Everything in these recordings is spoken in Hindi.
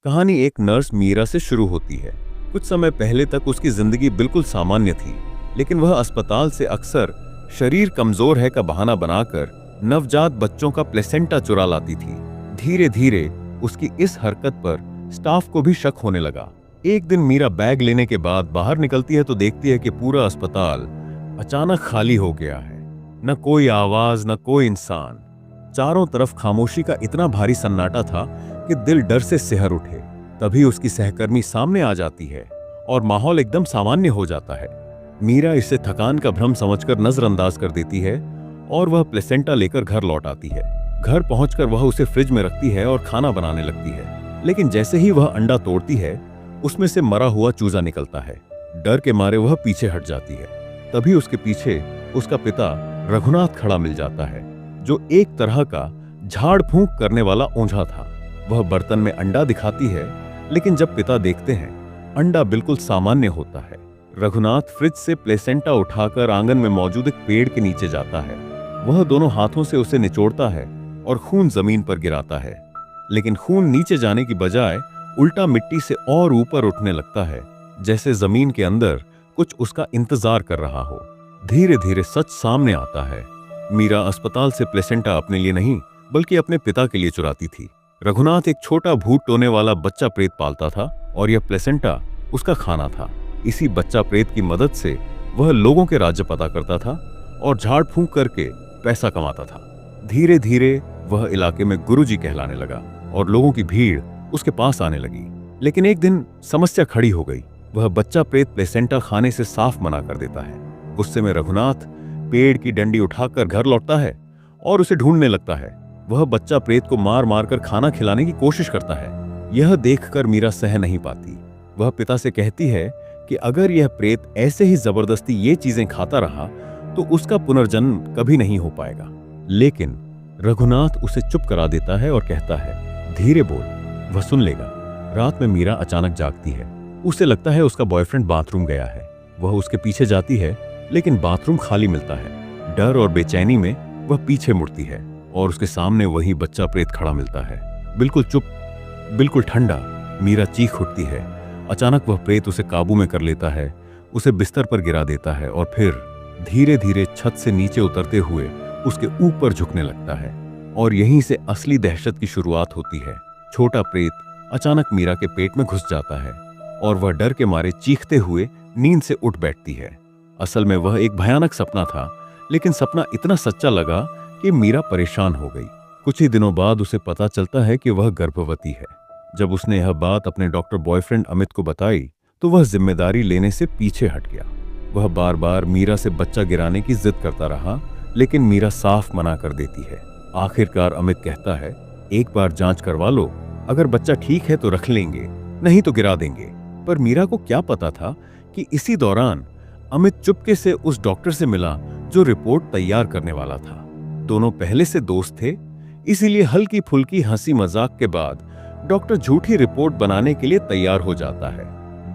कहानी एक नर्स मीरा से शुरू होती है। कुछ समय पहले तक उसकी जिंदगी बिल्कुल सामान्य थी, लेकिन वह अस्पताल से अक्सर शरीर कमजोर है का बहाना बनाकर नवजात बच्चों का प्लेसेंटा चुरा लाती थी। धीरे धीरे उसकी इस हरकत पर स्टाफ को भी शक होने लगा। एक दिन मीरा बैग लेने के बाद बाहर निकलती है तो देखती है कि पूरा अस्पताल अचानक खाली हो गया है। न कोई आवाज, न कोई इंसान। चारों तरफ खामोशी का इतना भारी सन्नाटा था कि दिल डर से सिहर उठे। तभी उसकी सहकर्मी सामने आ जाती है और माहौल एकदम सामान्य हो जाता है। मीरा इसे थकान का भ्रम समझकर नजरअंदाज कर देती है और वह प्लेसेंटा लेकर घर लौट आती है। घर पहुंचकर वह उसे फ्रिज में रखती है और खाना बनाने लगती है। लेकिन जैसे ही वह अंडा तोड़ती है, उसमें से मरा हुआ चूजा निकलता है। डर के मारे वह पीछे हट जाती है। तभी उसके पीछे उसका पिता रघुनाथ खड़ा मिल जाता है, जो एक तरह का झाड़ फूंक करने वाला ओंझा था। वह बर्तन में अंडा दिखाती है, लेकिन जब पिता देखते हैं, अंडा बिल्कुल सामान्य होता है। रघुनाथ फ्रिज से प्लेसेंटा उठाकर आंगन में मौजूद एक पेड़ के नीचे जाता है। वह दोनों हाथों से उसे निचोड़ता है और खून जमीन पर गिराता है। लेकिन खून नीचे जाने की बजाय उल्टा मिट्टी से और ऊपर उठने लगता है, जैसे जमीन के अंदर कुछ उसका इंतजार कर रहा हो। धीरे धीरे सच सामने आता है। मीरा अस्पताल से प्लेसेंटा अपने लिए नहीं, बल्कि अपने पिता के लिए चुराती थी। रघुनाथ एक छोटा भूत टोने वाला बच्चा प्रेत पालता था और यह प्लेसेंटा उसका खाना था। इसी बच्चा प्रेत की मदद से वह लोगों के राज्य पता करता था और झाड़ फूंक करके पैसा कमाता था। धीरे धीरे वह इलाके में गुरुजी कहलाने लगा और लोगों की भीड़ उसके पास आने लगी। लेकिन एक दिन समस्या खड़ी हो गई। वह बच्चा प्रेत प्लेसेंटा खाने से साफ मना कर देता है। गुस्से में रघुनाथ पेड़ की डंडी उठाकर घर लौटता है और उसे ढूंढने लगता है। वह बच्चा प्रेत को मार मार कर खाना खिलाने की कोशिश करता है। यह देखकर मीरा सह नहीं पाती। वह पिता से कहती है कि अगर यह प्रेत ऐसे ही जबरदस्ती ये चीजें खाता रहा तो उसका पुनर्जन्म कभी नहीं हो पाएगा। लेकिन रघुनाथ उसे चुप करा देता है और कहता है, धीरे बोल, वह सुन लेगा। रात में मीरा अचानक जागती है। उसे लगता है उसका बॉयफ्रेंड बाथरूम गया है। वह उसके पीछे जाती है, लेकिन बाथरूम खाली मिलता है। डर और बेचैनी में वह पीछे मुड़ती है और उसके सामने वही बच्चा प्रेत खड़ा मिलता है, बिल्कुल चुप, बिल्कुल ठंडा। मीरा चीख उठती है। अचानक वह प्रेत उसे काबू में कर लेता है, उसे बिस्तर पर गिरा देता है और फिर धीरे धीरे छत से नीचे उतरते हुए उसके ऊपर झुकने लगता है। और यहीं से असली दहशत की शुरुआत होती है। छोटा प्रेत अचानक मीरा के पेट में घुस जाता है और वह डर के मारे चीखते हुए नींद से उठ बैठती है। असल में वह एक भयानक सपना था, लेकिन सपना इतना सच्चा लगा कि मीरा परेशान हो गई। कुछ ही दिनों बाद उसे पता चलता है कि वह गर्भवती है। जब उसने यह बात अपने डॉक्टर बॉयफ्रेंड अमित को बताई तो वह जिम्मेदारी लेने से पीछे हट गया। वह बार बार मीरा से बच्चा गिराने की जिद करता रहा, लेकिन मीरा साफ मना कर देती है। आखिरकार अमित कहता है, एक बार जांच करवा लो, अगर बच्चा ठीक है तो रख लेंगे, नहीं तो गिरा देंगे। पर मीरा को क्या पता था कि इसी दौरान अमित चुपके से उस डॉक्टर से मिला जो रिपोर्ट तैयार करने वाला था। दोनों पहले से दोस्त थे, इसीलिए हल्की फुल्की हंसी मजाक के बाद डॉक्टर झूठी रिपोर्ट बनाने के लिए तैयार हो जाता है।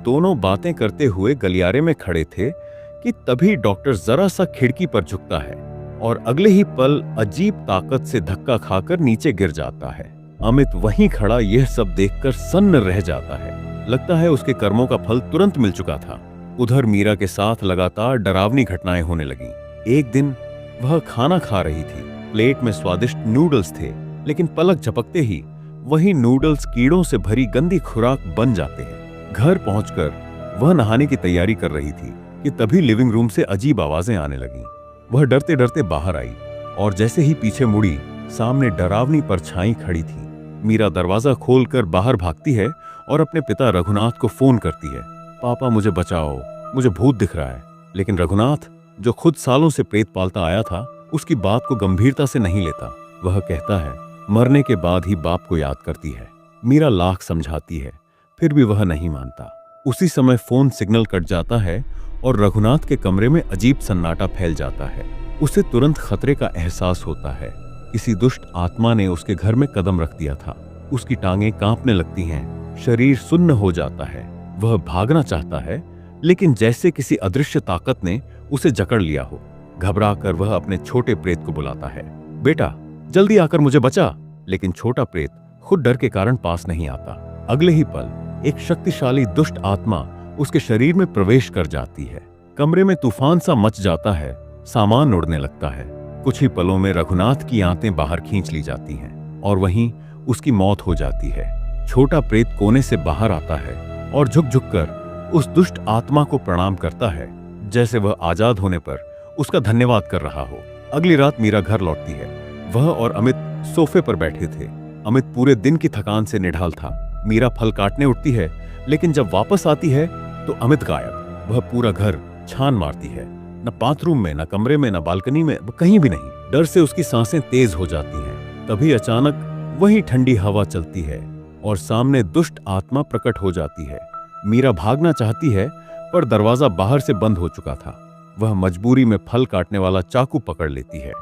दोनों बातें करते हुए गलियारे में खड़े थे कि तभी डॉक्टर जरा सा खिड़की पर झुकता है और अगले ही पल अजीब ताकत से धक्का खाकर नीचे गिर जाता है। अमित वहीं खड़ा यह सब देखकर सन्न रह जाता है। लगता है उसके कर्मों का फल तुरंत मिल चुका था। उधर मीरा के साथ लगातार डरावनी घटनाएं होने लगीं। एक दिन वह खाना खा रही थी। प्लेट में स्वादिष्ट नूडल्स थे, लेकिन पलक झपकते ही वही नूडल्स कीड़ों से भरी गंदी खुराक बन जाते हैं। घर पहुंचकर वह नहाने की तैयारी कर रही थी कि तभी लिविंग रूम से अजीब आवाजें आने लगीं। वह डरते डरते बाहर आई और जैसे ही पीछे मुड़ी, सामने डरावनी परछाई खड़ी थी। मीरा दरवाजा खोलकर बाहर भागती है और अपने पिता रघुनाथ को फोन करती है, पापा मुझे बचाओ, मुझे भूत दिख रहा है। लेकिन रघुनाथ, जो खुद सालों से प्रेत पालता आया था, उसकी बात को गंभीरता से नहीं लेता। वह कहता है, मरने के बाद ही बाप को याद करती है। मीरा लाख समझाती है, फिर भी वह नहीं मानता। उसी समय फोन सिग्नल कट जाता है और रघुनाथ के कमरे में अजीब सन्नाटा फैल जाता है। उसे तुरंत खतरे का एहसास होता है। किसी दुष्ट आत्मा ने उसके घर में कदम रख दिया था। उसकी टांगें कांपने लगती हैं, शरीर सुन्न हो जाता है। वह भागना चाहता है, लेकिन जैसे किसी अदृश्य ताकत ने उसे जकड़ लिया हो। घबराकर वह अपने छोटे प्रेत को बुलाता है, बेटा जल्दी आकर मुझे बचा। लेकिन छोटा प्रेत खुद डर के कारण पास नहीं आता। अगले ही पल एक शक्तिशाली दुष्ट आत्मा उसके शरीर में प्रवेश कर जाती है। कमरे में तूफान सा मच जाता है, सामान उड़ने लगता है। कुछ ही पलों में रघुनाथ की आंतें बाहर खींच ली जाती हैं और वहीं उसकी मौत हो जाती है। छोटा प्रेत कोने से बाहर आता है और झुक झुक कर उस दुष्ट आत्मा को प्रणाम करता है, जैसे वह आजाद होने पर उसका धन्यवाद कर रहा हो। अगली रात मीरा घर लौटती है। वह और अमित सोफे पर बैठे थे। अमित पूरे दिन की थकान से निढाल था। मीरा फल काटने उठती है, लेकिन जब वापस आती है तो अमित गायब। वह पूरा घर छान मारती है, न बाथरूम में, न कमरे में, न बालकनी में, कहीं भी नहीं। डर से उसकी सांसें तेज हो जाती हैं। तभी अचानक वही ठंडी हवा चलती है और सामने दुष्ट आत्मा प्रकट हो जाती है। मीरा भागना चाहती है, पर दरवाजा बाहर से बंद हो चुका था। वह मजबूरी में फल काटने वाला चाकू पकड़ लेती है।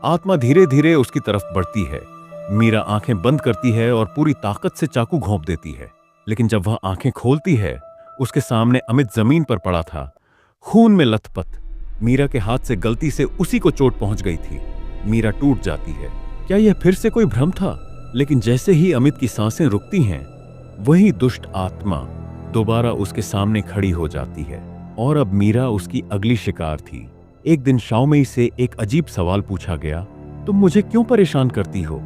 आत्मा धीरे धीरे उसकी तरफ बढ़ती है। मीरा आंखें बंद करती है और पूरी ताकत से चाकू घोंप देती है, लेकिन जब वह आंखें खोलती है, उसके सामने अमित जमीन पर पड़ा था, खून में लथपथ। मीरा के हाथ से गलती से उसी को चोट पहुंच गई थी। मीरा टूट जाती है। क्या यह फिर से कोई भ्रम था? लेकिन जैसे ही अमित की सांसें रुकती हैं, वही दुष्ट आत्मा दोबारा उसके सामने खड़ी हो जाती है। और अब मीरा उसकी अगली शिकार थी। एक दिन शाओमेई से एक अजीब सवाल पूछा गया, तुम मुझे क्यों परेशान करती हो?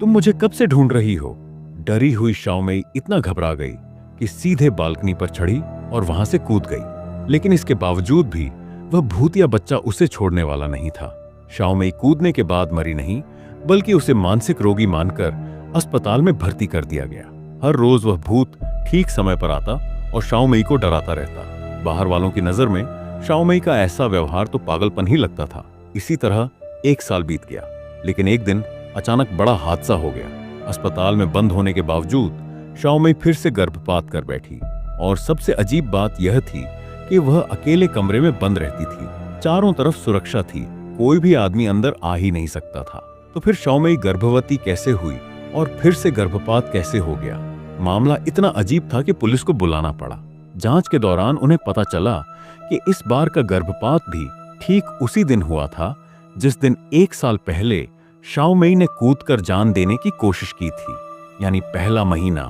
तुम मुझे कब से ढूंढ रही हो? डरी हुई शाओमेई इतना घबरा गई कि सीधे बालकनी पर चढ़ी और वहां से कूद गई। लेकिन इसके बावजूद भी वह भूतिया बच्चा उसे छोड़ने वाला नहीं था। शाओमेई कूदने के बाद मरी नहीं, बल्कि उसे मानसिक रोगी मानकर अस्पताल में भर्ती कर दिया गया। हर रोज वह भूत ठीक समय पर आता और शाओमेई को डराता रहता। बाहर वालों की नजर में शाओमेई का ऐसा व्यवहार तो पागलपन ही लगता था। इसी तरह 1 साल बीत गया, लेकिन एक दिन अचानक बड़ा हादसा हो गया। अस्पताल में बंद होने के बावजूद शाओमेई फिर से गर्भपात कर बैठी। और सबसे अजीब बात यह थी कि वह अकेले कमरे में बंद रहती थी। चारों तरफ सुरक्षा थी, कोई भी आदमी अंदर आ ही नहीं सकता था। तो फिर शाओमेई गर्भवती कैसे हुई और फिर से गर्भपात कैसे हो गया? मामला इतना अजीब था कि पुलिस को बुलाना पड़ा। जांच के दौरान उन्हें पता चला कि इस बार का गर्भपात भी ठीक उसी दिन हुआ था जिस दिन 1 साल पहले शाओमेई ने कूदकर जान देने की कोशिश की थी, यानी पहला महीना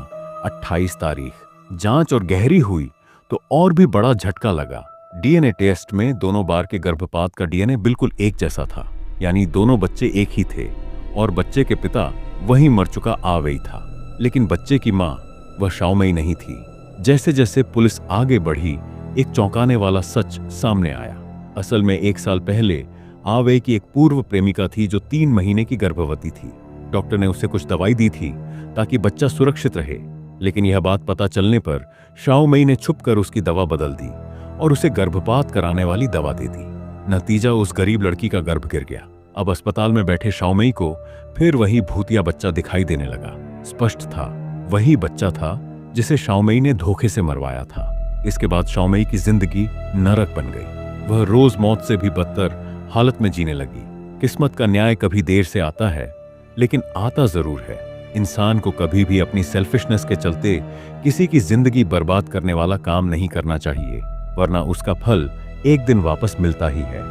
28 तारीख। जांच और गहरी हुई तो और भी बड़ा झटका लगा। डीएनए टेस्ट में दोनों बार के गर्भपात का डीएनए बिल्कुल एक जैसा था, यानी दोनों बच्चे एक ही थे और बच्चे के पिता वहीं मर चुका आवेई था। लेकिन बच्चे की मां वह शाओमेई नहीं थी। जैसे जैसे पुलिस आगे बढ़ी, एक चौंकाने वाला सच सामने आया। असल में 1 साल पहले आवेई की एक पूर्व प्रेमिका थी जो 3 महीने की गर्भवती थी। डॉक्टर ने उसे कुछ दवाई दी थी ताकि बच्चा सुरक्षित रहे, लेकिन यह बात पता चलने पर शाओमेई ने छुपकर उसकी दवा बदल दी और उसे गर्भपात कराने वाली दवा दे दी। नतीजा, उस गरीब लड़की का गर्भ गिर गया। अब अस्पताल में बैठे शाओमेई को फिर वही भूतिया बच्चा दिखाई देने लगा। स्पष्ट था, वही बच्चा था जिसे शाओमेई ने धोखे से मरवाया था। इसके बाद शाओमेई की जिंदगी नरक बन गई। वह रोज मौत से भी बदतर हालत में जीने लगी। किस्मत का न्याय कभी देर से आता है, लेकिन आता जरूर है। इंसान को कभी भी अपनी सेल्फिशनेस के चलते किसी की जिंदगी बर्बाद करने वाला काम नहीं करना चाहिए, वरना उसका फल एक दिन वापस मिलता ही है।